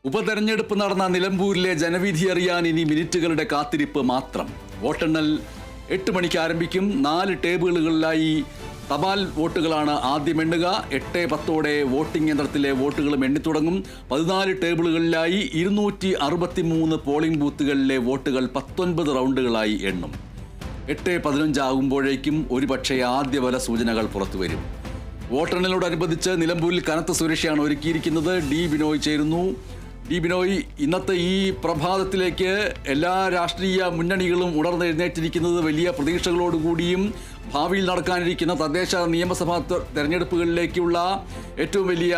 ഉപതെരഞ്ഞെടുപ്പ് നടന്ന നിലമ്പൂരിലെ ജനവിധി അറിയാൻ ഇനി മിനിറ്റുകളുടെ കാത്തിരിപ്പ് മാത്രം. വോട്ടെണ്ണൽ 8 മണിക്ക് ആരംഭിക്കും. 4 ടേബിളുകളിലായി തപാൽ വോട്ടുകളാണ് ആദ്യം എണ്ണുക. 8:10 വോട്ടിംഗ് യന്ത്രത്തിലെ വോട്ടുകളും എണ്ണിത്തുടങ്ങും. 14 ടേബിളുകളിലായി 263 പോളിംഗ് ബൂത്തുകളിലെ വോട്ടുകൾ 19 റൗണ്ടുകളായി എണ്ണും. 8:15 ആകുമ്പോഴേക്കും ഒരുപക്ഷെ ആദ്യ ഫല സൂചനകൾ പുറത്തുവരും. വോട്ടെണ്ണലിനോടനുബന്ധിച്ച് നിലമ്പൂരിൽ കനത്ത സുരക്ഷയാണ് ഒരുക്കിയിരിക്കുന്നത്. ഡി ബിനോയ് ചേരുന്നു. ഡി ബിനോയ്, ഇന്നത്തെ ഈ പ്രഭാതത്തിലേക്ക് എല്ലാ രാഷ്ട്രീയ മുന്നണികളും ഉണർന്നെഴുന്നേറ്റിരിക്കുന്നത് വലിയ പ്രതീക്ഷകളോടുകൂടിയും ഭാവിയിൽ നടക്കാനിരിക്കുന്ന തദ്ദേശ നിയമസഭാ തെരഞ്ഞെടുപ്പുകളിലേക്കുള്ള ഏറ്റവും വലിയ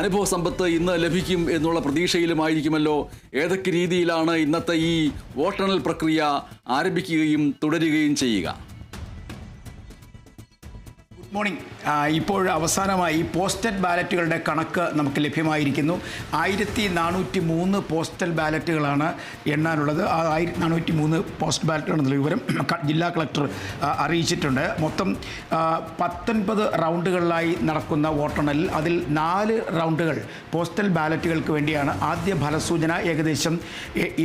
അനുഭവ സമ്പത്ത് ഇന്ന് ലഭിക്കും എന്നുള്ള പ്രതീക്ഷയിലുമായിരിക്കുമല്ലോ. ഏതൊക്കെ രീതിയിലാണ് ഇന്നത്തെ ഈ വോട്ടെണ്ണൽ പ്രക്രിയ ആരംഭിക്കുകയും തുടരുകയും ചെയ്യുക? Good morning. ഇപ്പോൾ അവസാനമായി പോസ്റ്റൽ ബാലറ്റുകളുടെ കണക്ക് നമുക്ക് ലഭ്യമായിരിക്കുന്നു. 1403 പോസ്റ്റൽ ബാലറ്റുകളാണ് എണ്ണാനുള്ളത്. ആ 1403 പോസ്റ്റൽ ബാലറ്റുകളുടെ വിവരം ജില്ലാ കളക്ടർ അറിയിച്ചിട്ടുണ്ട്. മൊത്തം 19 റൗണ്ടുകളിലായി നടക്കുന്ന വോട്ടെണ്ണലിൽ അതിൽ 4 റൗണ്ടുകൾ പോസ്റ്റൽ ബാലറ്റുകൾക്ക് വേണ്ടിയാണ്. ആദ്യ ഫലസൂചന ഏകദേശം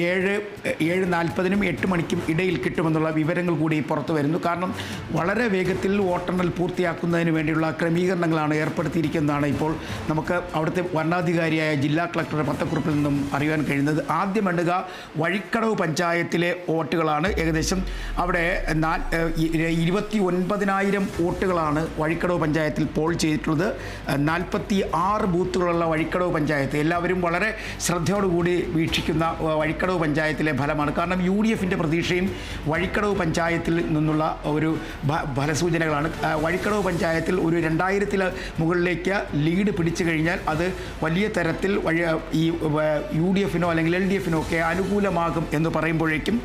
7:40-നും 8 മണിക്കും ഇടയിൽ കിട്ടുമെന്നുള്ള വിവരങ്ങൾ കൂടി പുറത്തു വരുന്നു. കാരണം വളരെ വേഗത്തിൽ വോട്ടെണ്ണൽ പൂർത്തിയാക്കുന്നതിന് വേണ്ടിയുള്ള ക്രമീകരണങ്ങളാണ് ഏർപ്പെടുത്തിയിരിക്കുന്നതാണ് ഇപ്പോൾ നമുക്ക് അവിടുത്തെ വരണാധികാരിയായ ജില്ലാ കളക്ടറുടെ പത്രക്കുറിപ്പിൽ നിന്നും അറിയാൻ കഴിയുന്നത്. ആദ്യം എണ്ണുക വഴിക്കടവ് പഞ്ചായത്തിലെ വോട്ടുകളാണ്. ഏകദേശം അവിടെ 29,000 വോട്ടുകളാണ് വഴിക്കടവ് പഞ്ചായത്തിൽ പോൾ ചെയ്തിട്ടുള്ളത്. 46 ബൂത്തുകളുള്ള വഴിക്കടവ് പഞ്ചായത്ത് എല്ലാവരും വളരെ ശ്രദ്ധയോടുകൂടി വീക്ഷിക്കുന്ന വഴിക്കടവ് പഞ്ചായത്തിലെ ഫലമാണ്. കാരണം UDFൻ്റെ പ്രതീക്ഷയും വഴിക്കടവ് പഞ്ചായത്തിൽ നിന്നുള്ള ഒരു ഫലസൂചനകളാണ്. വഴിക്കടവ് പഞ്ചായത്തിൽ ഒരു 2000 മുകളിലേക്ക് ലീഡ് പിടിച്ചു കഴിഞ്ഞാൽ അത് വലിയ തരത്തിൽ ഈ UDFനോ അല്ലെങ്കിൽ LDFനോ ഒക്കെ അനുകൂലമാകും എന്ന് പറയുമ്പോഴേക്കും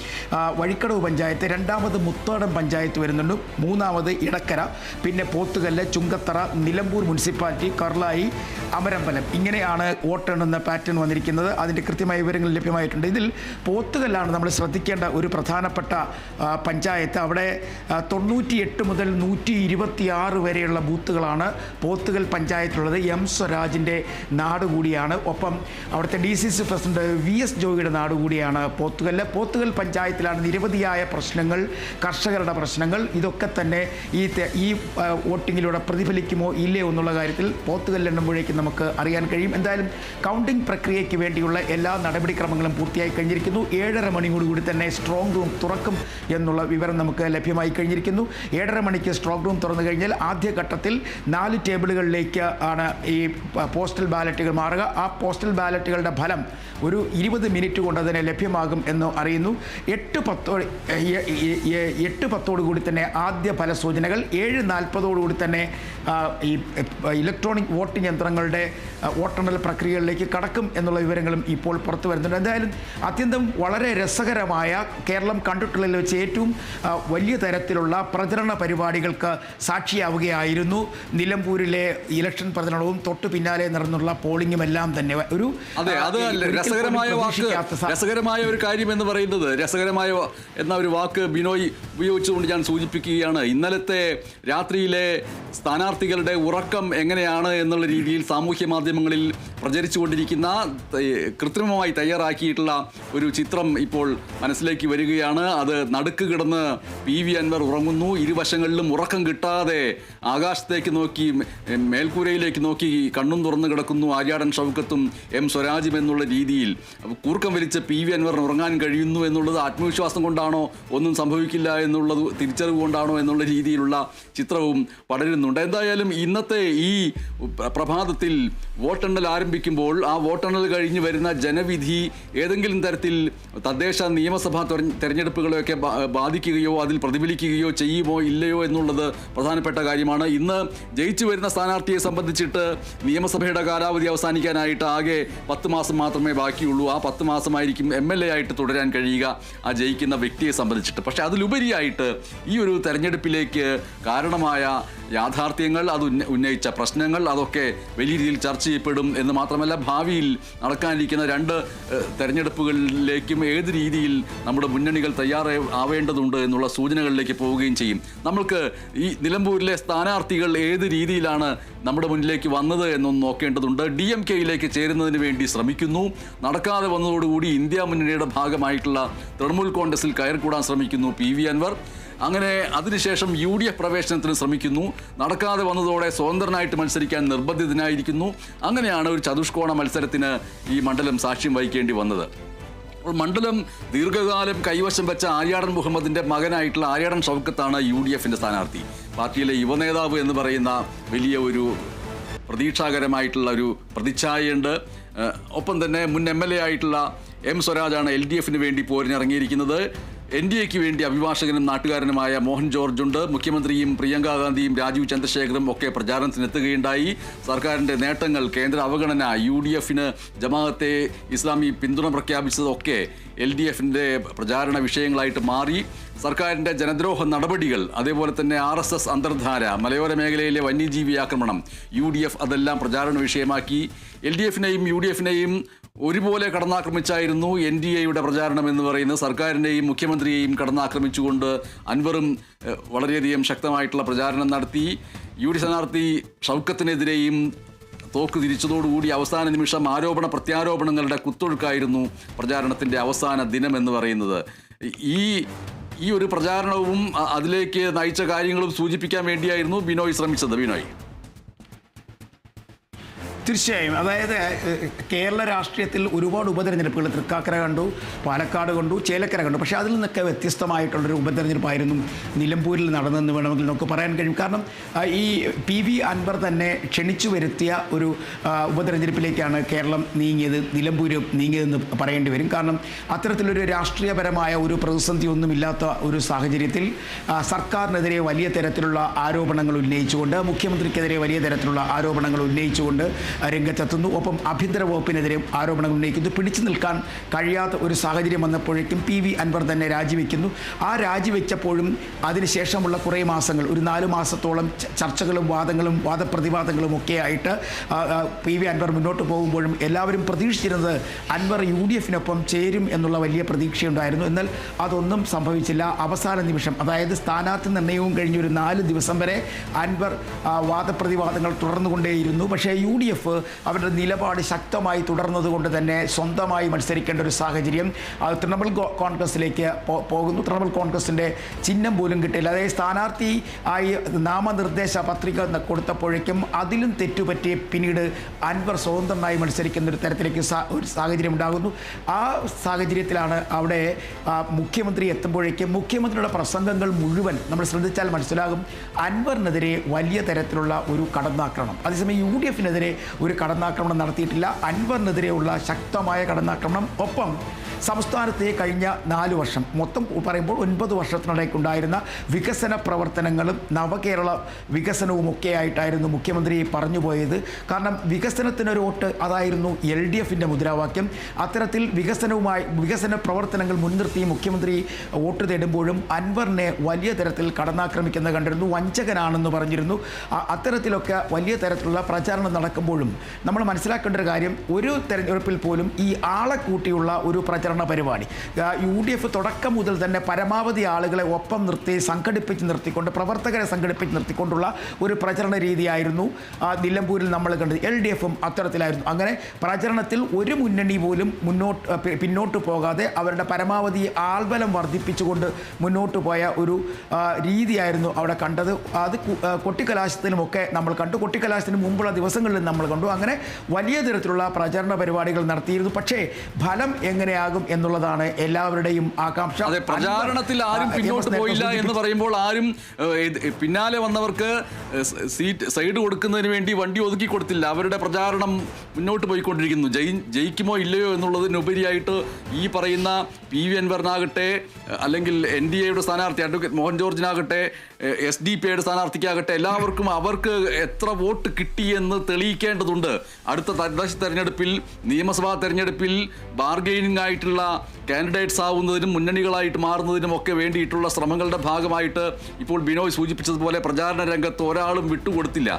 വഴിക്കടവ് പഞ്ചായത്ത്, രണ്ടാമത് മുത്തോടം പഞ്ചായത്ത് വരുന്നുണ്ട്, മൂന്നാമത് ഇടക്കര, പിന്നെ പോത്തുകല്ല്, ചുങ്കത്തറ, നിലമ്പൂർ മുനിസിപ്പാലിറ്റി, കർലായി, അമരമ്പലം, ഇങ്ങനെയാണ് വോട്ടെണ്ണുന്ന പാറ്റേൺ വന്നിരിക്കുന്നത്. അതിൻ്റെ കൃത്യമായ വിവരങ്ങൾ ലഭ്യമായിട്ടുണ്ട്. ഇതിൽ പോത്തുകല്ലാണ് നമ്മൾ ശ്രദ്ധിക്കേണ്ട ഒരു പ്രധാനപ്പെട്ട പഞ്ചായത്ത്. അവിടെ 98 മുതൽ 126 വരെയുള്ള ബൂത്തുകളാണ് പോത്തുകൽ പഞ്ചായത്തിലുള്ളത്. M സ്വരാജിൻ്റെ നാട് കൂടിയാണ്. ഒപ്പം അവിടുത്തെ DCC പ്രസിഡന്റ് VS ജോയിയുടെ നാട് കൂടിയാണ് പോത്തുകല്ല്. പോത്തുകൽ പഞ്ചായത്തിലാണ് നിരവധിയായ പ്രശ്നങ്ങൾ, കർഷകരുടെ പ്രശ്നങ്ങൾ. ഇതൊക്കെ തന്നെ ഈ വോട്ടിങ്ങിലൂടെ പ്രതിഫലിക്കുമോ ഇല്ലയോ എന്നുള്ള കാര്യത്തിൽ പോത്തുകല്ല് എണ്ണുമ്പോഴേക്കും നമുക്ക് അറിയാൻ കഴിയും. എന്തായാലും കൗണ്ടിംഗ് പ്രക്രിയയ്ക്ക് വേണ്ടിയുള്ള എല്ലാ നടപടിക്രമങ്ങളും പൂർത്തിയായി കഴിഞ്ഞിരിക്കുന്നു. 7:30 മണിയോടുകൂടി തന്നെ സ്ട്രോങ് റൂം തുറക്കും എന്നുള്ള വിവരം നമുക്ക് ലഭ്യമായി കഴിഞ്ഞിരിക്കുന്നു. 7:30 മണിക്ക് സ്ട്രോങ് റൂം തുറന്നു കഴിഞ്ഞാൽ ആദ്യഘട്ടത്തിൽ 4 ടേബിളുകളിലേക്ക് ആണ് ഈ പോസ്റ്റൽ ബാലറ്റുകൾ മാറുക. ആ പോസ്റ്റൽ ബാലറ്റുകളുടെ ഫലം ഒരു 20 മിനിറ്റ് കൊണ്ട് തന്നെ ലഭ്യമാകും എന്ന് അറിയുന്നു. 8:10 കൂടി തന്നെ ആദ്യ ഫലസൂചനകൾ, 7:40 തന്നെ ഈ ഇലക്ട്രോണിക് വോട്ടിംഗ് യന്ത്രങ്ങളുടെ വോട്ടെണ്ണൽ പ്രക്രിയകളിലേക്ക് കടക്കും എന്നുള്ള വിവരങ്ങളും ഇപ്പോൾ പുറത്തു വരുന്നുണ്ട്. എന്തായാലും അത്യന്തം വളരെ രസകരമായ, കേരളം കണ്ടിട്ടുള്ളതിൽ വെച്ച് ഏറ്റവും വലിയ തരത്തിലുള്ള പ്രചരണ പരിപാടികൾക്ക് സാക്ഷിയാവുകയായിരുന്നു നിലമ്പൂരിലെ ഇലക്ഷൻ പ്രചരണവും തൊട്ടു പിന്നാലെ നടന്നുള്ള പോളിംഗും എല്ലാം തന്നെ. ഒരു രസകരമായ ഒരു കാര്യം എന്ന് പറയുന്നത്, രസകരമായ എന്ന ഒരു വാക്ക് ബിനോയ് ഉപയോഗിച്ചുകൊണ്ട് ഞാൻ സൂചിപ്പിക്കുകയാണ്. ഇന്നലത്തെ രാത്രിയിലെ സ്ഥാനാർത്ഥികളുടെ ഉറക്കം എങ്ങനെയാണ് എന്നുള്ള രീതിയിൽ സാമൂഹ്യ മാധ്യമങ്ങളിൽ പ്രചരിച്ചുകൊണ്ടിരിക്കുന്ന കൃത്രിമമായി തയ്യാറാക്കിയിട്ടുള്ള ഒരു ചിത്രം ഇപ്പോൾ മനസ്സിലേക്ക് വരികയാണ്. അത് നടുക്ക് കിടന്ന് PV അൻവർ ഉറങ്ങുന്നു. ഇരുവശങ്ങളിലും ഉറക്കം കിട്ടാതെ ആകാശത്തേക്ക് നോക്കി, മേൽക്കൂരയിലേക്ക് നോക്കി കണ്ണും തുറന്നു കിടക്കുന്നു ആര്യാടൻ ഷൗക്കത്തും M സ്വരാജും എന്നുള്ള രീതിയിൽ. കൂർക്കം വലിച്ച് PV അൻവറിന് ഉറങ്ങാൻ കഴിയുന്നു എന്നുള്ളത് ആത്മവിശ്വാസം കൊണ്ടാണോ, ഒന്നും സംഭവിക്കില്ല എന്നുള്ളത് തിരിച്ചറിവ് കൊണ്ടാണോ എന്നുള്ള രീതിയിലുള്ള ചിത്രവും പടരുന്നുണ്ട്. എന്തായാലും ഇന്നത്തെ ഈ പ്രഭാതത്തിൽ വോട്ടെണ്ണൽ ആരംഭിക്കുമ്പോൾ ആ വോട്ടെണ്ണൽ കഴിഞ്ഞ് വരുന്ന ജനവിധി ഏതെങ്കിലും തരത്തിൽ തദ്ദേശ നിയമസഭാ തെരഞ്ഞെടുപ്പുകളെയൊക്കെ ബാധിക്കുകയോ അതിൽ പ്രതിഫലിക്കുകയോ ചെയ്യുമോ ഇല്ലയോ എന്നുള്ളത് പ്രധാനപ്പെട്ട കാര്യമാണ്. ഇന്ന് ജയിച്ചു വരുന്ന സ്ഥാനാർത്ഥിയെ സംബന്ധിച്ചിട്ട് നിയമസഭയുടെ കാലാവധി അവസാനിക്കാനായിട്ട് ആകെ 10 മാസം മാത്രമേ ബാക്കിയുള്ളൂ. ആ 10 മാസമായിരിക്കും MLA ആയിട്ട് തുടരാൻ കഴിയുക ആ ജയിക്കുന്ന വ്യക്തിയെ സംബന്ധിച്ചിട്ട്. പക്ഷേ അതിലുപരിയായിട്ട് ഈ ഒരു തെരഞ്ഞെടുപ്പിലേക്ക് കാരണമായ യാഥാർത്ഥ്യങ്ങൾ, അത് ഉന്നയിച്ച പ്രശ്നങ്ങൾ, അതൊക്കെ വലിയ രീതിയിൽ ചർച്ച ചെയ്യപ്പെടും എന്ന് മാത്രമല്ല ഭാവിയിൽ നടക്കാനിരിക്കുന്ന 2 തെരഞ്ഞെടുപ്പുകളിലേക്കും ഏത് രീതിയിൽ നമ്മുടെ മുന്നണികൾ തയ്യാറാവേണ്ടതുണ്ട് എന്നുള്ള സൂചനകളിലേക്ക് പോവുകയും ചെയ്യും. നമ്മൾക്ക് ഈ നിലമ്പൂരിലെ സ്ഥാനാർത്ഥികൾ ഏത് രീതിയിലാണ് നമ്മുടെ മുന്നിലേക്ക് വന്നത് എന്നൊന്ന് നോക്കേണ്ടതുണ്ട്. DMK-യിലേക്ക് ചേരുന്നതിന് വേണ്ടി ശ്രമിക്കുന്നു. നടക്കാതെ വന്നതോടുകൂടി ഇന്ത്യ മുന്നണിയുടെ ഭാഗമായിട്ടുള്ള തൃണമൂൽ കോൺഗ്രസിൽ കയറിക്കൂടാൻ ശ്രമിക്കുന്നു PV അൻവർ. അങ്ങനെ അതിനുശേഷം UDF പ്രവേശനത്തിന് ശ്രമിക്കുന്നു. നടക്കാതെ വന്നതോടെ സ്വതന്ത്രനായിട്ട് മത്സരിക്കാൻ നിർബന്ധിതനായിരിക്കുന്നു. അങ്ങനെയാണ് ഒരു ചതുഷ്കോണ മത്സരത്തിന് ഈ മണ്ഡലം സാക്ഷ്യം വഹിക്കേണ്ടി വന്നത്. മണ്ഡലം ദീർഘകാലം കൈവശം വെച്ച ആര്യാടൻ മുഹമ്മദിന്റെ മകനായിട്ടുള്ള ആര്യാടൻ ഷൗക്കത്താണ് UDF-ന്റെ സ്ഥാനാർത്ഥി. പാർട്ടിയിലെ യുവനേതാവ് എന്ന് പറയുന്ന വലിയ ഒരു പ്രതീക്ഷാകരമായിട്ടുള്ള ഒരു പ്രതിച്ഛായയുണ്ട്. ഒപ്പം തന്നെ മുൻ MLA ആയിട്ടുള്ള M സ്വരാജാണ് LDF-ന് വേണ്ടി പോരിനിറങ്ങിയിരിക്കുന്നത്. NDA-ക്ക് വേണ്ടി അഭിഭാഷകനും നാട്ടുകാരനുമായ മോഹൻ ജോർജ് ഉണ്ട്. മുഖ്യമന്ത്രിയും പ്രിയങ്ക ഗാന്ധിയും രാജീവ് ചന്ദ്രശേഖറും ഒക്കെ പ്രചാരണത്തിനെത്തുകയുണ്ടായി. സർക്കാരിൻ്റെ നേട്ടങ്ങൾ, കേന്ദ്ര അവഗണന, UDF-ന് ജമാഅത്തെ ഇസ്ലാമി പിന്തുണ പ്രഖ്യാപിച്ചതൊക്കെ LDF-ന്റെ പ്രചാരണ വിഷയങ്ങളായിട്ട് മാറി. സർക്കാരിൻ്റെ ജനദ്രോഹ നടപടികൾ, അതേപോലെ തന്നെ RSS അന്തർധാര, മലയോര മേഖലയിലെ വന്യജീവി ആക്രമണം, UDF അതെല്ലാം പ്രചാരണ വിഷയമാക്കി. LDF-നെയും UDF-നെയും ഒരുപോലെ കടന്നാക്രമിച്ചായിരുന്നു NDA-യുടെ പ്രചാരണം എന്ന് പറയുന്നത്. സർക്കാരിനെയും മുഖ്യമന്ത്രിയെയും കടന്നാക്രമിച്ചുകൊണ്ട് അൻവറും വളരെയധികം ശക്തമായിട്ടുള്ള പ്രചാരണം നടത്തി. UD സ്ഥാനാർത്ഥി ഷൗക്കത്തിനെതിരെയും തോക്ക് തിരിച്ചതോടുകൂടി അവസാന നിമിഷം ആരോപണ പ്രത്യാരോപണങ്ങളുടെ കുത്തൊഴുക്കായിരുന്നു പ്രചാരണത്തിൻ്റെ അവസാന ദിനം എന്ന് പറയുന്നത്. ഈ ഒരു പ്രചാരണവും അതിലേക്ക് നയിച്ച കാര്യങ്ങളും സൂചിപ്പിക്കാൻ വേണ്ടിയായിരുന്നു ബിനോയ് ശ്രമിച്ചത്. ബിനോയ്, തീർച്ചയായും. അതായത് കേരള രാഷ്ട്രീയത്തിൽ ഒരുപാട് ഉപതെരഞ്ഞെടുപ്പുകൾ, തൃക്കാക്കര കണ്ടു, പാലക്കാട് കണ്ടു, ചേലക്കര കണ്ടു. പക്ഷേ അതിൽ നിന്നൊക്കെ വ്യത്യസ്തമായിട്ടുള്ളൊരു ഉപതെരഞ്ഞെടുപ്പായിരുന്നു നിലമ്പൂരിൽ നടന്നതെന്ന് വേണമെങ്കിൽ നമുക്ക് പറയാൻ കഴിയും. കാരണം ഈ PV അൻവർ തന്നെ ക്ഷണിച്ചു വരുത്തിയ ഒരു ഉപതെരഞ്ഞെടുപ്പിലേക്കാണ് കേരളം നീങ്ങിയത്, നിലമ്പൂര് നീങ്ങിയതെന്ന് പറയേണ്ടി വരും. കാരണം അത്തരത്തിലൊരു രാഷ്ട്രീയപരമായ ഒരു പ്രതിസന്ധി ഒന്നുമില്ലാത്ത ഒരു സാഹചര്യത്തിൽ സർക്കാരിനെതിരെ വലിയ തരത്തിലുള്ള ആരോപണങ്ങൾ ഉന്നയിച്ചുകൊണ്ട്, മുഖ്യമന്ത്രിക്കെതിരെ വലിയ തരത്തിലുള്ള ആരോപണങ്ങൾ ഉന്നയിച്ചുകൊണ്ട് രംഗത്തെത്തുന്നു. ഒപ്പം ആഭ്യന്തര വകുപ്പിനെതിരെ ആരോപണങ്ങൾ ഉന്നയിക്കുന്നു. പിടിച്ചു നിൽക്കാൻ കഴിയാത്ത ഒരു സാഹചര്യം വന്നപ്പോഴേക്കും PV അൻവർ തന്നെ രാജിവെക്കുന്നു. ആ രാജിവെച്ചപ്പോഴും അതിനുശേഷമുള്ള കുറേ മാസങ്ങൾ, ഒരു 4 മാസത്തോളം ചർച്ചകളും വാദങ്ങളും വാദപ്രതിവാദങ്ങളും ഒക്കെ ആയിട്ട് PV അൻവർ മുന്നോട്ട് പോകുമ്പോഴും എല്ലാവരും പ്രതീക്ഷിച്ചിരുന്നത് അൻവർ UDF-നൊപ്പം ചേരും എന്നുള്ള വലിയ പ്രതീക്ഷയുണ്ടായിരുന്നു. എന്നാൽ അതൊന്നും സംഭവിച്ചില്ല. അവസാന നിമിഷം, അതായത് സ്ഥാനാർത്ഥി നിർണ്ണയവും കഴിഞ്ഞ ഒരു 4 ദിവസം വരെ അൻവർ വാദപ്രതിവാദങ്ങൾ തുടർന്നുകൊണ്ടേയിരുന്നു. പക്ഷേ UDF അവരുടെ നിലപാട് ശക്തമായി തുടർന്നതുകൊണ്ട് തന്നെ സ്വന്തമായി മത്സരിക്കേണ്ട ഒരു സാഹചര്യം തൃണമൂൽ കോൺഗ്രസിലേക്ക് പോകുന്നു. തൃണമൂൽ കോൺഗ്രസിൻ്റെ ചിഹ്നം പോലും കിട്ടില്ല. അതായത് സ്ഥാനാർത്ഥി ആയി നാമനിർദ്ദേശ പത്രിക കൊടുത്തപ്പോഴേക്കും അതിലും തെറ്റുപറ്റി പിന്നീട് അൻവർ സ്വതന്ത്രമായി മത്സരിക്കുന്ന ഒരു തരത്തിലേക്ക് ഒരു സാഹചര്യം ഉണ്ടാകുന്നു. ആ സാഹചര്യത്തിലാണ് അവിടെ മുഖ്യമന്ത്രി എത്തുമ്പോഴേക്കും മുഖ്യമന്ത്രിയുടെ പ്രസംഗങ്ങൾ മുഴുവൻ നമ്മൾ ശ്രദ്ധിച്ചാൽ മനസ്സിലാകും അൻവറിനെതിരെ വലിയ തരത്തിലുള്ള ഒരു കടന്നാക്രമണം. അതേസമയം UDF-നെതിരെ ഒരു കടന്നാക്രമണം നടത്തിയിട്ടില്ല. അൻവറിനെതിരെയുള്ള ശക്തമായ കടന്നാക്രമണം. ഒപ്പം സംസ്ഥാനത്തെ കഴിഞ്ഞ 4 വർഷം മൊത്തം പറയുമ്പോൾ 9 വർഷത്തിനിടയ്ക്കുണ്ടായിരുന്ന വികസന പ്രവർത്തനങ്ങളും നവകേരള വികസനവും ഒക്കെ ആയിട്ടായിരുന്നു മുഖ്യമന്ത്രി പറഞ്ഞുപോയത്. കാരണം വികസനത്തിനൊരു വോട്ട്, അതായിരുന്നു LDF-ന്റെ മുദ്രാവാക്യം. അത്തരത്തിൽ വികസന പ്രവർത്തനങ്ങൾ മുൻനിർത്തി മുഖ്യമന്ത്രി വോട്ട് തേടുമ്പോഴും അൻവറിനെ വലിയ തരത്തിൽ കടന്നാക്രമിക്കുന്നത് കണ്ടിരുന്നു. വഞ്ചകനാണെന്ന് പറഞ്ഞിരുന്നു. അത്തരത്തിലൊക്കെ വലിയ തരത്തിലുള്ള പ്രചാരണം നടക്കുമ്പോഴും നമ്മൾ മനസ്സിലാക്കേണ്ട ഒരു കാര്യം, ഒരു തെരഞ്ഞെടുപ്പിൽ പോലും ഈ ആളെ കൂട്ടിയുള്ള ഒരു പ്രചരണ പരിപാടി UDF തുടക്കം മുതൽ തന്നെ പരമാവധി ആളുകളെ ഒപ്പം നിർത്തിക്കൊണ്ട് പ്രവർത്തകരെ സംഘടിപ്പിച്ച് നിർത്തിക്കൊണ്ടുള്ള ഒരു പ്രചരണ രീതിയായിരുന്നു നിലമ്പൂരിൽ നമ്മൾ കണ്ടത്. LDF-ഉം അത്തരത്തിലായിരുന്നു. അങ്ങനെ പ്രചരണത്തിൽ ഒരു മുന്നണി പോലും പിന്നോട്ട് പോകാതെ അവരുടെ പരമാവധി ആൾബലം വർദ്ധിപ്പിച്ചുകൊണ്ട് മുന്നോട്ട് പോയ ഒരു രീതിയായിരുന്നു അവിടെ കണ്ടത്. അത് കൊട്ടിക്കലാശത്തിനുമൊക്കെ നമ്മൾ കണ്ടു. കൊട്ടിക്കലാശത്തിന് മുമ്പുള്ള ദിവസങ്ങളിൽ നമ്മൾ കണ്ടു. അങ്ങനെ വലിയ തരത്തിലുള്ള പ്രചരണ പരിപാടികൾ നടത്തിയിരുന്നു. പക്ഷേ ഫലം എങ്ങനെയാകും എന്നുള്ളതാണ് എല്ലാവരുടെയും ആകാംക്ഷ. അതെ, പ്രചാരണത്തിൽ ആരും പിന്നോട്ട് പോയില്ല എന്ന് പറയുമ്പോൾ ആരും പിന്നാലെ വന്നവർക്ക് സൈഡ് കൊടുക്കുന്നതിന് വേണ്ടി വണ്ടി ഒതുക്കി കൊടുത്തില്ല. അവരുടെ പ്രചാരണം മുന്നോട്ട് പോയിക്കൊണ്ടിരിക്കുന്നു. ജയിക്കുമോ ഇല്ലയോ എന്നുള്ളതിനുപരിയായിട്ട് ഈ പറയുന്ന PV അൻവറിനാകട്ടെ, അല്ലെങ്കിൽ NDA-യുടെ സ്ഥാനാർത്ഥി അഡ്വക്കേറ്റ് മോഹൻ ജോർജിനാകട്ടെ, SDP-യുടെ സ്ഥാനാർത്ഥിക്കാകട്ടെ, എല്ലാവർക്കും അവർക്ക് എത്ര വോട്ട് കിട്ടിയെന്ന് തെളിയിക്കേണ്ടതുണ്ട്. അടുത്ത തദ്ദേശ തെരഞ്ഞെടുപ്പിൽ, നിയമസഭാ തെരഞ്ഞെടുപ്പിൽ ബാർഗെയിനിങ് ആയിട്ടുള്ള കാൻഡിഡേറ്റ്സ് ആവുന്നതിനും മുന്നണികളായിട്ട് മാറുന്നതിനും ഒക്കെ വേണ്ടിയിട്ടുള്ള ശ്രമങ്ങളുടെ ഭാഗമായിട്ട് ഇപ്പോൾ ബിനോയ് സൂചിപ്പിച്ചതുപോലെ പ്രചാരണ രംഗത്ത് ഒരാളും വിട്ടുകൊടുത്തില്ല.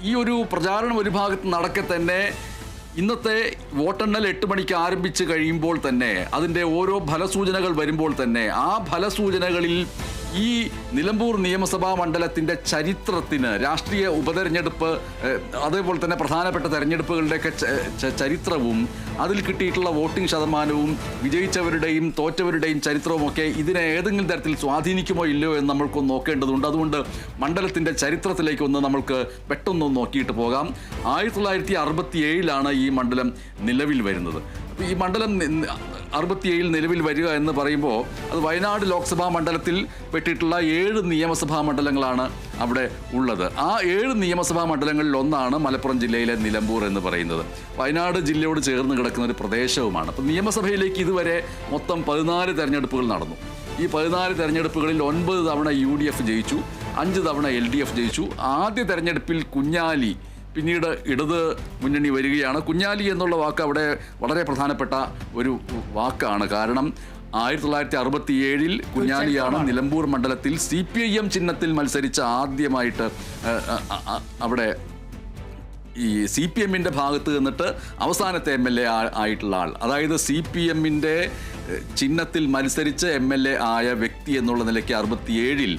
ഈ ഒരു പ്രചാരണം ഒരു ഭാഗത്ത് നടക്കെ തന്നെ ഇന്നത്തെ വോട്ടെണ്ണൽ 8 മണിക്ക് ആരംഭിച്ച് കഴിയുമ്പോൾ തന്നെ അതിൻ്റെ ഓരോ ഫലസൂചനകൾ വരുമ്പോൾ തന്നെ ആ ഫലസൂചനകളിൽ ഈ നിലമ്പൂർ നിയമസഭാ മണ്ഡലത്തിൻ്റെ ചരിത്രത്തിന് രാഷ്ട്രീയ ഉപതെരഞ്ഞെടുപ്പ് അതേപോലെ തന്നെ പ്രധാനപ്പെട്ട തെരഞ്ഞെടുപ്പുകളുടെയൊക്കെ ചരിത്രവും അതിൽ കിട്ടിയിട്ടുള്ള വോട്ടിംഗ് ശതമാനവും വിജയിച്ചവരുടെയും തോറ്റവരുടെയും ചരിത്രവുമൊക്കെ ഇതിനെ ഏതെങ്കിലും തരത്തിൽ സ്വാധീനിക്കുമോ ഇല്ലയോ എന്ന് നമ്മൾക്കൊന്ന് നോക്കേണ്ടതുണ്ട്. അതുകൊണ്ട് മണ്ഡലത്തിൻ്റെ ചരിത്രത്തിലേക്കൊന്ന് നമ്മൾക്ക് പെട്ടെന്നൊന്ന് നോക്കിയിട്ട് പോകാം. 1967 ഈ മണ്ഡലം നിലവിൽ വരുന്നത്. അപ്പോൾ ഈ മണ്ഡലം 67 നിലവിൽ വരിക എന്ന് പറയുമ്പോൾ അത് വയനാട് ലോക്സഭാ മണ്ഡലത്തിൽ പെട്ടിട്ടുള്ള 7 നിയമസഭാ മണ്ഡലങ്ങളാണ് അവിടെ ഉള്ളത്. ആ 7 നിയമസഭാ മണ്ഡലങ്ങളിൽ ഒന്നാണ് മലപ്പുറം ജില്ലയിലെ നിലമ്പൂർ എന്ന് പറയുന്നത്. വയനാട് ജില്ലയോട് ചേർന്ന് കിടക്കുന്ന ഒരു പ്രദേശവുമാണ്. അപ്പോൾ നിയമസഭയിലേക്ക് ഇതുവരെ മൊത്തം 14 തെരഞ്ഞെടുപ്പുകൾ നടന്നു. ഈ 14 തെരഞ്ഞെടുപ്പുകളിൽ 9 തവണ UDF ജയിച്ചു, 5 തവണ LDF ജയിച്ചു. ആദ്യ തെരഞ്ഞെടുപ്പിൽ കുഞ്ഞാലി, പിന്നീട് ഇടത് മുന്നണി വരികയാണ്. കുഞ്ഞാലി എന്നുള്ള വാക്ക് അവിടെ വളരെ പ്രധാനപ്പെട്ട ഒരു വാക്കാണ്. കാരണം 1967 കുഞ്ഞാലിയാണ് നിലമ്പൂർ മണ്ഡലത്തിൽ CPIM ചിഹ്നത്തിൽ ചിഹ്നത്തിൽ ആദ്യമായിട്ട് അവിടെ ഈ CPMൻ്റെ ഭാഗത്ത് നിന്നിട്ട് അവസാനത്തെ MLA ആയിട്ടുള്ള ആൾ. അതായത് CPMൻ്റെ ചിഹ്നത്തിൽ മത്സരിച്ച് MLA ആയ വ്യക്തി എന്നുള്ള നിലയ്ക്ക് 67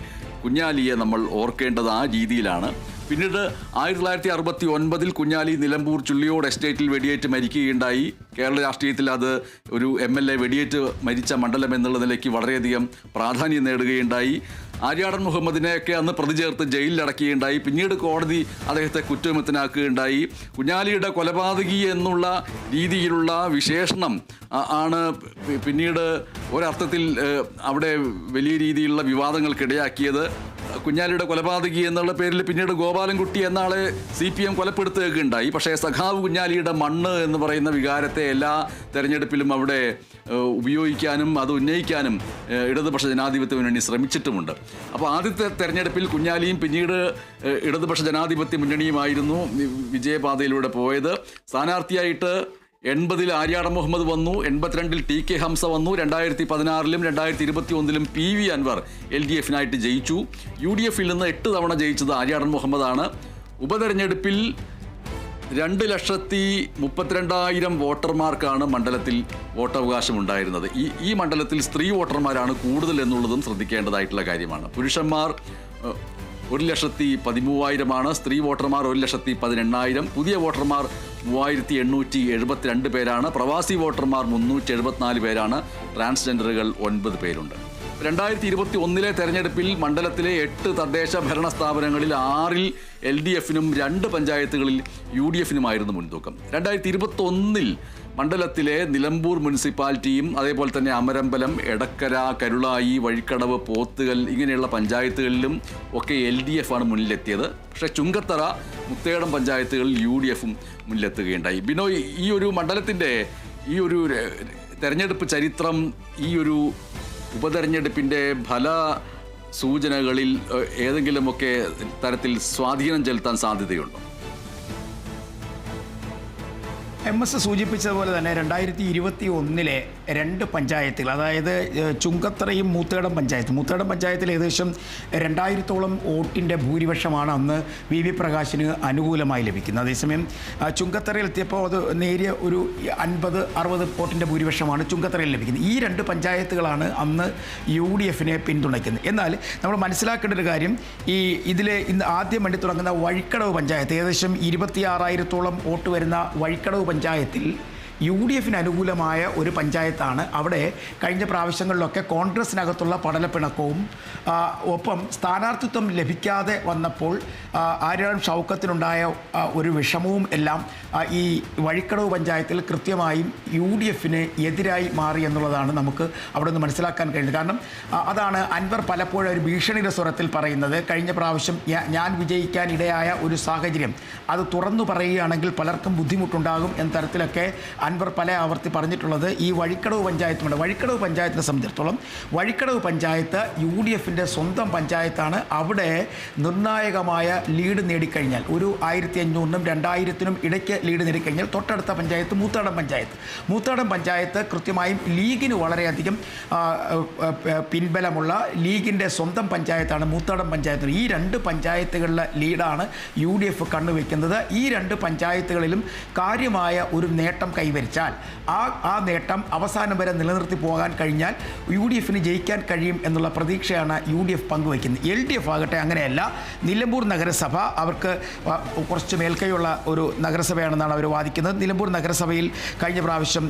കുഞ്ഞാലിയെ നമ്മൾ ഓർക്കേണ്ടത് ആ രീതിയിലാണ്. പിന്നീട് 1969 കുഞ്ഞാലി നിലമ്പൂർ ചുള്ളിയോട് എസ്റ്റേറ്റിൽ വെടിയേറ്റ് മരിക്കുകയുണ്ടായി. കേരള രാഷ്ട്രീയത്തിൽ അത് ഒരു MLA വെടിയേറ്റ് മരിച്ച മണ്ഡലം എന്നുള്ള നിലയ്ക്ക് വളരെയധികം പ്രാധാന്യം നേടുകയുണ്ടായി. ആര്യാടൻ മുഹമ്മദിനെയൊക്കെ അന്ന് പ്രതി ചേർത്ത് ജയിലിലടക്കുകയുണ്ടായി. പിന്നീട് കോടതി അദ്ദേഹത്തെ കുറ്റവിമുക്തനാക്കുകയുണ്ടായി. കുഞ്ഞാലിയുടെ കൊലപാതകി എന്നുള്ള രീതിയിലുള്ള വിശേഷണം ആണ് പിന്നീട് ഒരർത്ഥത്തിൽ അവിടെ വലിയ രീതിയിലുള്ള വിവാദങ്ങൾക്കിടയാക്കിയത്. കുഞ്ഞാലിയുടെ കൊലപാതകി എന്നുള്ള പേരിൽ പിന്നീട് ഗോപാലൻകുട്ടി എന്ന ആളെ CPM കൊലപ്പെടുത്തുകയൊക്കെ ഉണ്ടായി. പക്ഷേ സഖാവ് കുഞ്ഞാലിയുടെ മണ്ണ് എന്ന് പറയുന്ന വികാരത്തെ എല്ലാ തെരഞ്ഞെടുപ്പിലും അവിടെ ഉപയോഗിക്കാനും അത് ഉന്നയിക്കാനും ഇടതുപക്ഷ ജനാധിപത്യ മുന്നണി ശ്രമിച്ചിട്ടുമുണ്ട്. അപ്പോൾ ആദ്യത്തെ തെരഞ്ഞെടുപ്പിൽ കുഞ്ഞാലിയും പിന്നീട് ഇടതുപക്ഷ ജനാധിപത്യ മുന്നണിയുമായിരുന്നു വിജയപാതയിലൂടെ പോയത്. സ്ഥാനാർത്ഥിയായിട്ട് 80 ആര്യാടൻ മുഹമ്മദ് വന്നു, 82 TK ഹംസ വന്നു, 2016 2021 PV അൻവർ LDF-നായിട്ട് ജയിച്ചു. UDF-ൽ നിന്ന് 8 തവണ ജയിച്ചത് ആര്യാടൻ മുഹമ്മദാണ്. ഉപതെരഞ്ഞെടുപ്പിൽ 2,32,000 വോട്ടർമാർക്കാണ് മണ്ഡലത്തിൽ വോട്ടവകാശം ഉണ്ടായിരുന്നത്. ഈ മണ്ഡലത്തിൽ സ്ത്രീ വോട്ടർമാരാണ് കൂടുതൽ എന്നുള്ളതും ശ്രദ്ധിക്കേണ്ടതായിട്ടുള്ള കാര്യമാണ്. പുരുഷന്മാർ 1,13,000 സ്ത്രീ വോട്ടർമാർ 1,18,000. പുതിയ വോട്ടർമാർ 3,872 പേരാണ്. പ്രവാസി വോട്ടർമാർ 374 പേരാണ്. ട്രാൻസ്ജെൻഡറുകൾ 9 പേരുണ്ട്. 2021 തെരഞ്ഞെടുപ്പിൽ മണ്ഡലത്തിലെ 8 തദ്ദേശ ഭരണ സ്ഥാപനങ്ങളിൽ 6-ൽ LDF-നും 2 പഞ്ചായത്തുകളിൽ UDF-നുമായിരുന്നു മുൻതൂക്കം. 2021 മണ്ഡലത്തിലെ നിലമ്പൂർ മുനിസിപ്പാലിറ്റിയും അതേപോലെ തന്നെ അമരമ്പലം, എടക്കര, കരുളായി, വഴിക്കടവ്, പോത്തുകൽ ഇങ്ങനെയുള്ള പഞ്ചായത്തുകളിലും ഒക്കെ LDF-ആണ് മുന്നിലെത്തിയത്. പക്ഷേ ചുങ്കത്തറ, മുത്തേടം പഞ്ചായത്തുകളിൽ UDF-ഉം മുന്നിലെത്തുകയുണ്ടായി. ബിനോയ്, ഈ ഒരു മണ്ഡലത്തിൻ്റെ ഈ ഒരു തെരഞ്ഞെടുപ്പ് ചരിത്രം ഈ ഒരു ഉപതെരഞ്ഞെടുപ്പിൻ്റെ ഫല സൂചനകളിൽ ഏതെങ്കിലുമൊക്കെ തരത്തിൽ സ്വാധീനം ചെലുത്താൻ സാധ്യതയുണ്ടോ? MS സൂചിപ്പിച്ചതുപോലെ തന്നെ 2021 2 പഞ്ചായത്തുകൾ, അതായത് ചുങ്കത്തറയും മൂത്തേടം പഞ്ചായത്തിൽ ഏകദേശം 2000-ഓളം വോട്ടിൻ്റെ ഭൂരിപക്ഷമാണ് അന്ന് VV പ്രകാശിന് അനുകൂലമായി ലഭിക്കുന്നത്. അതേസമയം ചുങ്കത്തറയിൽ എത്തിയപ്പോൾ അത് നേരിയ ഒരു 50-60 വോട്ടിൻ്റെ ഭൂരിപക്ഷമാണ് ചുങ്കത്തറയിൽ ലഭിക്കുന്നത്. ഈ 2 പഞ്ചായത്തുകളാണ് അന്ന് UDF-നെ പിന്തുണയ്ക്കുന്നത്. എന്നാൽ നമ്മൾ മനസ്സിലാക്കേണ്ട ഒരു കാര്യം, ഇന്ന് ആദ്യം വേണ്ടി തുടങ്ങുന്ന വഴിക്കടവ് പഞ്ചായത്ത്, ഏകദേശം 26,000-ഓളം വോട്ട് വരുന്ന വഴിക്കടവ് പഞ്ചായത്തിൽ UDF-ന് അനുകൂലമായ ഒരു പഞ്ചായത്താണ്. അവിടെ കഴിഞ്ഞ പ്രാവശ്യങ്ങളിലൊക്കെ കോൺഗ്രസിനകത്തുള്ള പടലപ്പിണക്കവും ഒപ്പം സ്ഥാനാർത്ഥിത്വം ലഭിക്കാതെ വന്നപ്പോൾ ആര്യാടൻ ഷൗക്കത്തിനുണ്ടായ ഒരു വിഷമവും എല്ലാം ഈ വഴിക്കടവ് പഞ്ചായത്തിൽ കൃത്യമായും UDF-ന് എതിരായി മാറി എന്നുള്ളതാണ് നമുക്ക് അവിടെ നിന്ന് മനസ്സിലാക്കാൻ കഴിയുന്നത്. കാരണം അതാണ് അൻവർ പലപ്പോഴും ഒരു ഭീഷണിയുടെ സ്വരത്തിൽ പറയുന്നത്. കഴിഞ്ഞ പ്രാവശ്യം ഞാൻ വിജയിക്കാൻ ഇടയായ ഒരു സാഹചര്യം അത് തുറന്നു പറയുകയാണെങ്കിൽ പലർക്കും ബുദ്ധിമുട്ടുണ്ടാകും എന്ന തരത്തിലൊക്കെ അൻവർ പല ആവർത്തി പറഞ്ഞിട്ടുള്ളത് ഈ വഴിക്കടവ് പഞ്ചായത്തുമുണ്ട്. വഴിക്കടവ് പഞ്ചായത്തിനെ സംബന്ധിച്ചിടത്തോളം വഴിക്കടവ് പഞ്ചായത്ത് UDF-ൻ്റെ സ്വന്തം പഞ്ചായത്താണ്. അവിടെ നിർണായകമായ ലീഡ് നേടിക്കഴിഞ്ഞാൽ ഒരു 1500-നും 2000-നും ഇടയ്ക്ക് ലീഡ് നേടിക്കഴിഞ്ഞാൽ തൊട്ടടുത്ത പഞ്ചായത്ത് മൂത്താടം പഞ്ചായത്ത് കൃത്യമായും ലീഗിന് വളരെയധികം പിൻബലമുള്ള ലീഗിൻ്റെ സ്വന്തം പഞ്ചായത്താണ് മൂത്താടം പഞ്ചായത്ത്. ഈ 2 പഞ്ചായത്തുകളിലെ ലീഡാണ് UDF കണ്ണുവെക്കുന്നത്. ഈ 2 പഞ്ചായത്തുകളിലും കാര്യമായ ഒരു നേട്ടം കൈവരിക്കും. കൈവരിച്ചാൽ ആ നേട്ടം അവസാനം വരെ നിലനിർത്തി പോകാൻ കഴിഞ്ഞാൽ UDF ജയിക്കാൻ കഴിയും എന്നുള്ള പ്രതീക്ഷയാണ് UDF പങ്കുവയ്ക്കുന്നത്. LDF ആകട്ടെ അങ്ങനെയല്ല. നിലമ്പൂർ നഗരസഭ അവർക്ക് കുറച്ച് മേൽക്കൈയുള്ള ഒരു നഗരസഭയാണെന്നാണ് അവർ വാദിക്കുന്നത്. നിലമ്പൂർ നഗരസഭയിൽ കഴിഞ്ഞ പ്രാവശ്യം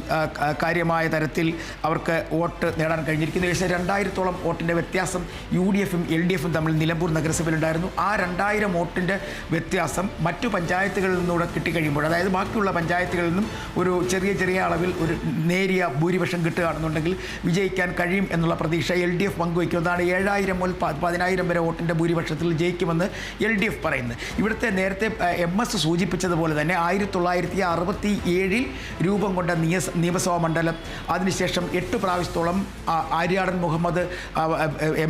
കാര്യമായ തരത്തിൽ അവർക്ക് വോട്ട് നേടാൻ കഴിഞ്ഞിരിക്കുന്നു. ഏകദേശം 2000-ഓളം വോട്ടിൻ്റെ വ്യത്യാസം UDFും LDFും തമ്മിൽ നിലമ്പൂർ നഗരസഭയിലുണ്ടായിരുന്നു. ആ 2000 വോട്ടിൻ്റെ വ്യത്യാസം മറ്റു പഞ്ചായത്തുകളിൽ നിന്നൂടെ കിട്ടിക്കഴിയുമ്പോൾ, അതായത് ബാക്കിയുള്ള പഞ്ചായത്തുകളിൽ നിന്നും ഒരു ചെറിയ അളവിൽ ഒരു നേരിയ ഭൂരിപക്ഷം കിട്ടുകയാണെന്നുണ്ടെങ്കിൽ വിജയിക്കാൻ കഴിയും എന്നുള്ള പ്രതീക്ഷ LDF പങ്കുവയ്ക്കുന്നതാണ്. 7000 മുതൽ 10000 വരെ വോട്ടിൻ്റെ ഭൂരിപക്ഷത്തിൽ ജയിക്കുമെന്ന് LDF പറയുന്നത്. ഇവിടുത്തെ നേരത്തെ MS സൂചിപ്പിച്ചതുപോലെ തന്നെ 1967 രൂപം കൊണ്ട നിയമസഭാ മണ്ഡലം, അതിനുശേഷം 8 പ്രാവശ്യത്തോളം ആര്യാടൻ മുഹമ്മദ്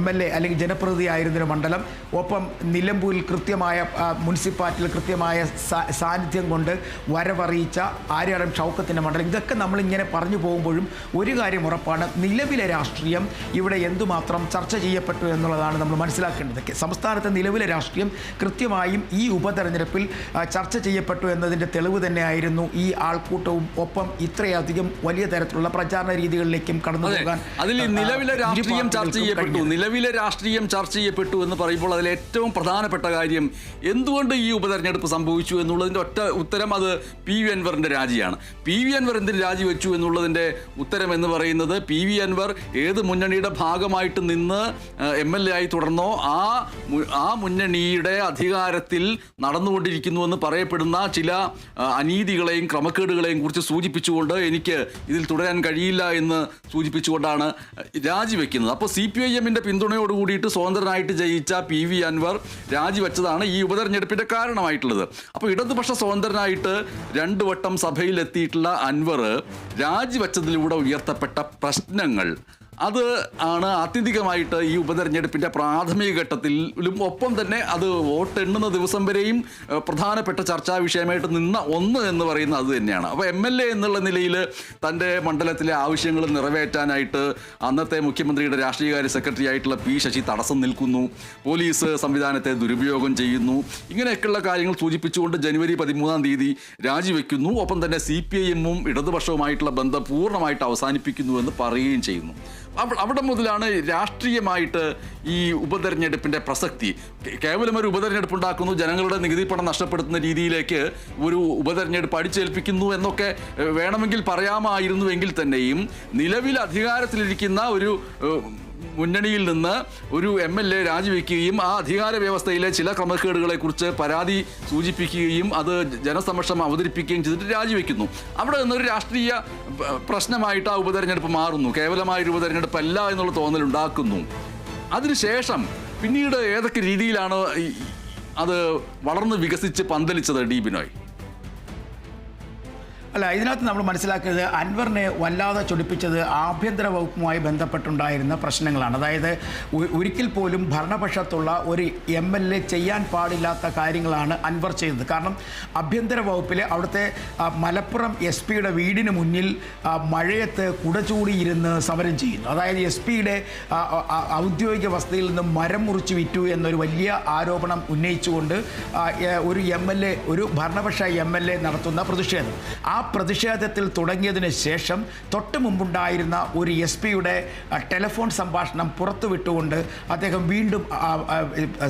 MLA അല്ലെങ്കിൽ ജനപ്രതിനിധി ആയിരുന്നൊരു മണ്ഡലം, ഒപ്പം നിലമ്പൂരിൽ കൃത്യമായ മുനിസിപ്പാലിറ്റിയിൽ കൃത്യമായ സാന്നിധ്യം കൊണ്ട് വരവറിയിച്ച ആര്യാടൻ ഷൗക്കത്തിൻ്റെ മണ്ഡലം. ഇതൊക്കെ നമ്മളിങ്ങനെ പറഞ്ഞു പോകുമ്പോഴും ഒരു കാര്യം ഉറപ്പാണ്, നിലവിലെ രാഷ്ട്രീയം ഇവിടെ എന്തുമാത്രം ചർച്ച ചെയ്യപ്പെട്ടു എന്നുള്ളതാണ് നമ്മൾ മനസ്സിലാക്കേണ്ടത്. സംസ്ഥാനത്തെ നിലവിലെ രാഷ്ട്രീയം കൃത്യമായും ഈ ഉപതെരഞ്ഞെടുപ്പിൽ ചർച്ച ചെയ്യപ്പെട്ടു എന്നതിൻ്റെ തെളിവ് തന്നെയായിരുന്നു ഈ ആൾക്കൂട്ടവും, ഒപ്പം ഇത്രയധികം വലിയ തരത്തിലുള്ള പ്രചാരണ രീതികളിലേക്കും കടന്നു പോകാൻ. അതിൽ നിലവിലെ രാഷ്ട്രീയം ചർച്ച ചെയ്യപ്പെട്ടു എന്ന് പറയുമ്പോൾ അതിൽ ഏറ്റവും പ്രധാനപ്പെട്ട കാര്യം എന്തുകൊണ്ട് ഈ ഉപതെരഞ്ഞെടുപ്പ് സംഭവിച്ചു എന്നുള്ളതിൻ്റെ ഒറ്റ ഉത്തരം അത് PV അൻവറിൻ്റെ രാജിയാണ്. PV അൻവർ എന്തിന് രാജിവെച്ചു എന്നുള്ളതിൻ്റെ ഉത്തരം എന്ന് പറയുന്നത്, PV അൻവർ ഏത് മുന്നണിയുടെ ഭാഗമായിട്ട് നിന്ന് MLA ആയി തുടർന്നോ ആ മുന്നണിയുടെ അധികാരത്തിൽ നടന്നുകൊണ്ടിരിക്കുന്നുവെന്ന് പറയപ്പെടുന്ന ചില അനീതികളെയും ക്രമക്കേടുകളെയും കുറിച്ച് സൂചിപ്പിച്ചുകൊണ്ട് എനിക്ക് ഇതിൽ തുടരാൻ കഴിയില്ല എന്ന് സൂചിപ്പിച്ചുകൊണ്ടാണ് രാജിവെക്കുന്നത്. അപ്പോൾ CPIMൻ്റെ പിന്തുണയോട് കൂടിയിട്ട് സ്വതന്ത്രനായിട്ട് ജയിച്ച PV അൻവർ രാജിവെച്ചതാണ് ഈ ഉപതെരഞ്ഞെടുപ്പിൻ്റെ കാരണമായിട്ടുള്ളത്. അപ്പോൾ ഇടതുപക്ഷ സ്വതന്ത്രനായിട്ട് 2 വട്ടം സഭയിലെത്തിയിട്ടുള്ള അൻവർ രാജിവെച്ചതിലൂടെ ഉയർത്തപ്പെട്ട പ്രശ്നങ്ങൾ, അത് ആണ് ആത്യന്തികമായിട്ട് ഈ ഉപതെരഞ്ഞെടുപ്പിൻ്റെ പ്രാഥമിക ഘട്ടത്തിലും ഒപ്പം തന്നെ അത് വോട്ട് എണ്ണുന്ന ദിവസം വരെയും പ്രധാനപ്പെട്ട ചർച്ചാ വിഷയമായിട്ട് നിന്ന ഒന്ന് എന്ന് പറയുന്നത് അത് തന്നെയാണ്. അപ്പോൾ MLA എന്നുള്ള നിലയിൽ തൻ്റെ മണ്ഡലത്തിലെ ആവശ്യങ്ങൾ നിറവേറ്റാനായിട്ട് അന്നത്തെ മുഖ്യമന്ത്രിയുടെ രാഷ്ട്രീയകാര്യ സെക്രട്ടറി ആയിട്ടുള്ള P ശശി തടസ്സം നിൽക്കുന്നു, പോലീസ് സംവിധാനത്തെ ദുരുപയോഗം ചെയ്യുന്നു, ഇങ്ങനെയൊക്കെയുള്ള കാര്യങ്ങൾ സൂചിപ്പിച്ചുകൊണ്ട് ജനുവരി 13-ാം തീയതി രാജിവെക്കുന്നു. ഒപ്പം തന്നെ CPIMും ഇടതുപക്ഷവുമായിട്ടുള്ള ബന്ധം പൂർണ്ണമായിട്ട് അവസാനിപ്പിക്കുന്നു എന്ന് പറയുകയും ചെയ്യുന്നു. അവിടെ മുതലാണ് രാഷ്ട്രീയമായിട്ട് ഈ ഉപതെരഞ്ഞെടുപ്പിൻ്റെ പ്രസക്തി. കേവലം ഒരു ഉപതെരഞ്ഞെടുപ്പ് ഉണ്ടാക്കുന്നു, ജനങ്ങളുടെ നികുതി പണം നഷ്ടപ്പെടുത്തുന്ന രീതിയിലേക്ക് ഒരു ഉപതെരഞ്ഞെടുപ്പ് അടിച്ചേൽപ്പിക്കുന്നു എന്നൊക്കെ വേണമെങ്കിൽ പറയാമായിരുന്നുവെങ്കിൽ തന്നെയും നിലവിൽ അധികാരത്തിലിരിക്കുന്ന ഒരു മുന്നണിയിൽ നിന്ന് ഒരു MLA രാജിവെക്കുകയും ആ അധികാര വ്യവസ്ഥയിലെ ചില ക്രമക്കേടുകളെക്കുറിച്ച് പരാതി സൂചിപ്പിക്കുകയും അത് ജനസമക്ഷം അവതരിപ്പിക്കുകയും ചെയ്തിട്ട് രാജിവെക്കുന്നു. അവിടെ നിന്നൊരു രാഷ്ട്രീയ പ്രശ്നമായിട്ട് ആ ഉപതെരഞ്ഞെടുപ്പ് മാറുന്നു. കേവലമായൊരു ഉപതെരഞ്ഞെടുപ്പല്ല എന്നുള്ള തോന്നലുണ്ടാക്കുന്നു. അതിനുശേഷം പിന്നീട് ഏതൊക്കെ രീതിയിലാണ് അത് വളർന്ന് വികസിച്ച് പന്തലിച്ചത് ഡി ബിനോയ്? അല്ല, ഇതിനകത്ത് നമ്മൾ മനസ്സിലാക്കിയത് അൻവറിനെ വല്ലാതെ ചൊടിപ്പിച്ചത് ആഭ്യന്തര വകുപ്പുമായി ബന്ധപ്പെട്ടുണ്ടായിരുന്ന പ്രശ്നങ്ങളാണ്. അതായത് ഒരിക്കൽ പോലും ഭരണപക്ഷത്തുള്ള ഒരു MLA ചെയ്യാൻ പാടില്ലാത്ത കാര്യങ്ങളാണ് അൻവർ ചെയ്തത്. കാരണം ആഭ്യന്തര വകുപ്പിൽ അവിടുത്തെ മലപ്പുറം SP-യുടെ വീടിന് മുന്നിൽ മഴയത്ത് കുടചൂടിയിരുന്ന് സമരം ചെയ്യുന്നു. അതായത് SP-യുടെ ഔദ്യോഗിക വസതിയിൽ നിന്നും മരം മുറിച്ച് വിറ്റു എന്നൊരു വലിയ ആരോപണം ഉന്നയിച്ചുകൊണ്ട് ഒരു MLA, ഒരു ഭരണപക്ഷ MLA നടത്തുന്ന പ്രതിഷേധം. ആ പ്രതിഷേധത്തിൽ തുടങ്ങിയതിന് ശേഷം തൊട്ട് മുമ്പുണ്ടായിരുന്ന ഒരു SP-യുടെ ടെലിഫോൺ സംഭാഷണം പുറത്തുവിട്ടുകൊണ്ട് അദ്ദേഹം വീണ്ടും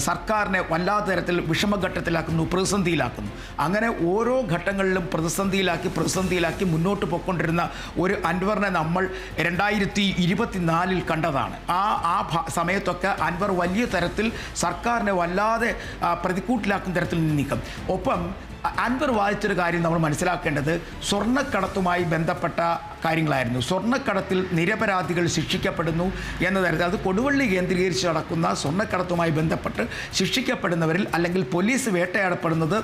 സർക്കാരിനെ വല്ലാത്ത തരത്തിൽ വിഷമഘട്ടത്തിലാക്കുന്നു, പ്രതിസന്ധിയിലാക്കുന്നു. അങ്ങനെ ഓരോ ഘട്ടങ്ങളിലും പ്രതിസന്ധിയിലാക്കി മുന്നോട്ട് പോയിക്കൊണ്ടിരുന്ന ഒരു അൻവറിനെ നമ്മൾ 2024 കണ്ടതാണ്. ആ സമയത്തൊക്കെ അൻവർ വലിയ തരത്തിൽ സർക്കാരിനെ വല്ലാതെ പ്രതിക്കൂട്ടിലാക്കുന്ന തരത്തിൽ നീക്കം. ഒപ്പം അൻവർ വാദിച്ചൊരു കാര്യം നമ്മൾ മനസ്സിലാക്കേണ്ടത് സ്വർണ്ണക്കടത്തുമായി ബന്ധപ്പെട്ട കാര്യങ്ങളായിരുന്നു. സ്വർണ്ണക്കടത്തിൽ നിരപരാധികൾ ശിക്ഷിക്കപ്പെടുന്നു എന്ന തരത്തിൽ, അത് കൊടുവള്ളി കേന്ദ്രീകരിച്ച് നടക്കുന്ന സ്വർണ്ണക്കടത്തുമായി ബന്ധപ്പെട്ട് ശിക്ഷിക്കപ്പെടുന്നവരിൽ അല്ലെങ്കിൽ പോലീസ് വേട്ടയാടപ്പെടുന്നത്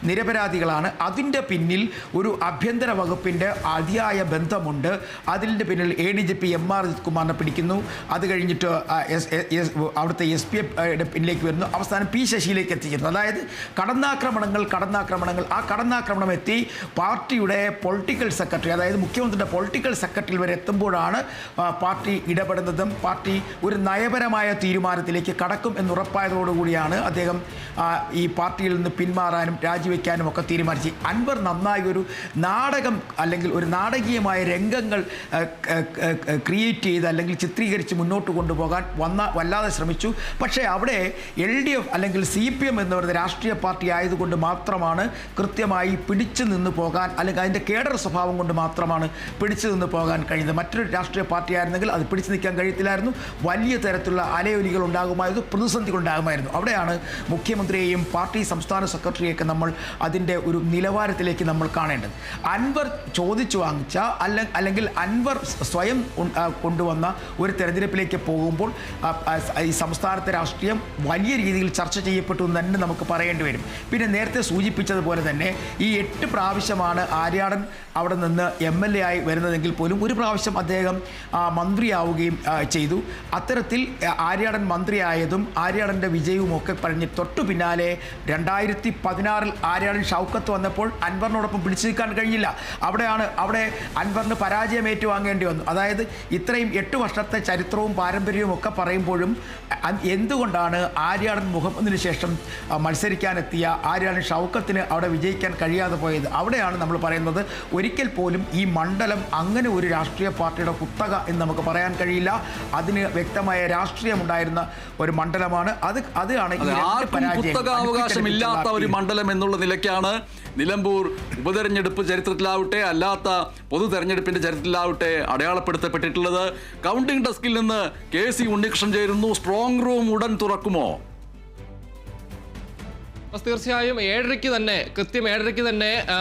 നിരപരാധികളാണ്. അതിൻ്റെ പിന്നിൽ ഒരു ആഭ്യന്തര വകുപ്പിൻ്റെ അതിയായ ബന്ധമുണ്ട്. അതിൻ്റെ പിന്നിൽ ADGP MR അജിത് കുമാറിനെ പിടിക്കുന്നു. അത് കഴിഞ്ഞിട്ട് അവിടുത്തെ SP-യുടെ പിന്നിലേക്ക് വരുന്നു. അവസാനം P ശശിയിലേക്ക് എത്തിക്കുന്നു. അതായത് കടന്നാക്രമണങ്ങൾ ആ കടന്നാക്രമണം എത്തി പാർട്ടിയുടെ പൊളിറ്റിക്കൽ സെക്രട്ടറി, അതായത് മുഖ്യമന്ത്രി മുഖ്യമന്ത്രിയുടെ പൊളിറ്റിക്കൽ സെക്രട്ടറി വരെ എത്തുമ്പോഴാണ് പാർട്ടി ഇടപെടുന്നതും പാർട്ടി ഒരു നയപരമായ തീരുമാനത്തിലേക്ക് കടക്കും എന്നുറപ്പായതോടുകൂടിയാണ് അദ്ദേഹം ഈ പാർട്ടിയിൽ നിന്ന് പിന്മാറാനും രാജിവെക്കാനും ഒക്കെ തീരുമാനിച്ചു. അൻവർ നന്നായി ഒരു നാടകം അല്ലെങ്കിൽ ഒരു നാടകീയമായ രംഗങ്ങൾ ക്രിയേറ്റ് ചെയ്ത് അല്ലെങ്കിൽ ചിത്രീകരിച്ച് മുന്നോട്ട് കൊണ്ടുപോകാൻ വല്ലാതെ ശ്രമിച്ചു. പക്ഷേ അവിടെ LDF അല്ലെങ്കിൽ CPM എന്ന് പറയുന്ന രാഷ്ട്രീയ പാർട്ടി ആയതുകൊണ്ട് മാത്രമാണ് കൃത്യമായി പിടിച്ചു നിന്ന് പോകാൻ, അല്ലെങ്കിൽ അതിൻ്റെ കേഡർ സ്വഭാവം കൊണ്ട് മാത്രമാണ് പിടിച്ചു നിന്ന് പോകാൻ കഴിയുന്നത്. മറ്റൊരു രാഷ്ട്രീയ പാർട്ടി ആയിരുന്നെങ്കിൽ അത് പിടിച്ചു നിൽക്കാൻ കഴിയത്തില്ലായിരുന്നു. വലിയ തരത്തിലുള്ള അലയൊലികൾ ഉണ്ടാകുമായിരുന്നു, പ്രതിസന്ധികൾ ഉണ്ടാകുമായിരുന്നു. അവിടെയാണ് മുഖ്യമന്ത്രിയെയും പാർട്ടി സംസ്ഥാന സെക്രട്ടറിയൊക്കെ നമ്മൾ അതിൻ്റെ ഒരു നിലവാരത്തിലേക്ക് നമ്മൾ കാണേണ്ടത്. അൻവർ ചോദിച്ചു വാങ്ങിച്ച അല്ലെങ്കിൽ അൻവർ സ്വയം കൊണ്ടുവന്ന ഒരു തെരഞ്ഞെടുപ്പിലേക്ക് പോകുമ്പോൾ ഈ സംസ്ഥാനത്തെ രാഷ്ട്രീയം വലിയ രീതിയിൽ ചർച്ച ചെയ്യപ്പെട്ടു എന്ന് തന്നെ നമുക്ക് പറയേണ്ടി വരും. പിന്നെ നേരത്തെ സൂചിപ്പിച്ചതുപോലെ തന്നെ ഈ 8 പ്രാവശ്യമാണ് ആര്യാടൻ അവിടെ നിന്ന് MLA ആയി വരുന്നതെങ്കിൽ പോലും ഒരു പ്രാവശ്യം അദ്ദേഹം മന്ത്രിയാവുകയും ചെയ്തു. അത്തരത്തിൽ ആര്യാടൻ മന്ത്രിയായതും ആര്യാടൻ്റെ വിജയവും ഒക്കെ പറഞ്ഞ് തൊട്ടു പിന്നാലെ 2016 ആര്യാടൻ ഷൗക്കത്ത് വന്നപ്പോൾ അൻവറിനോടൊപ്പം പിടിച്ചു നിൽക്കാൻ കഴിഞ്ഞില്ല. അവിടെ അൻവറിന് പരാജയം ഏറ്റുവാങ്ങേണ്ടി വന്നു. അതായത് ഇത്രയും 8 വർഷത്തെ ചരിത്രവും പാരമ്പര്യവും ഒക്കെ പറയുമ്പോഴും എന്തുകൊണ്ടാണ് ആര്യാടൻ മുഹമ്മദിന് ശേഷം മത്സരിക്കാനെത്തിയ ആര്യാടൻ ഷൗക്കത്തിന് അവിടെ വിജയിക്കാൻ കഴിയാതെ പോയത്? അവിടെയാണ് നമ്മൾ പറയുന്നത് ഒരിക്കൽ പോലും ഈ മണ്ഡലം അങ്ങനെ ഒരു രാഷ്ട്രീയ പാർട്ടിയുടെ കുത്തക എന്ന് നമുക്ക് പറയാൻ കഴിയില്ല. അതിന് വ്യക്തമായ രാഷ്ട്രീയമുണ്ടായിരുന്ന ഒരു മണ്ഡലമാണ്. അതാണ് അവകാശമില്ലാത്ത ഒരു മണ്ഡലം എന്നുള്ള നിലയ്ക്കാണ് നിലമ്പൂർ ഉപതെരഞ്ഞെടുപ്പ് ചരിത്രത്തിലാവട്ടെ അല്ലാത്ത പൊതു തെരഞ്ഞെടുപ്പിന്റെ ചരിത്രത്തിലാവട്ടെ അടയാളപ്പെടുത്തപ്പെട്ടിട്ടുള്ളത്. കൗണ്ടിംഗ് ഡെസ്കിൽ നിന്ന് KC ഉണ്ണികൃഷ്ണൻ ചേരുന്നു. സ്ട്രോങ് റൂം ഉടൻ തുറക്കുമോ? തീർച്ചയായും 7:30 തന്നെ, കൃത്യം 7:30 തന്നെ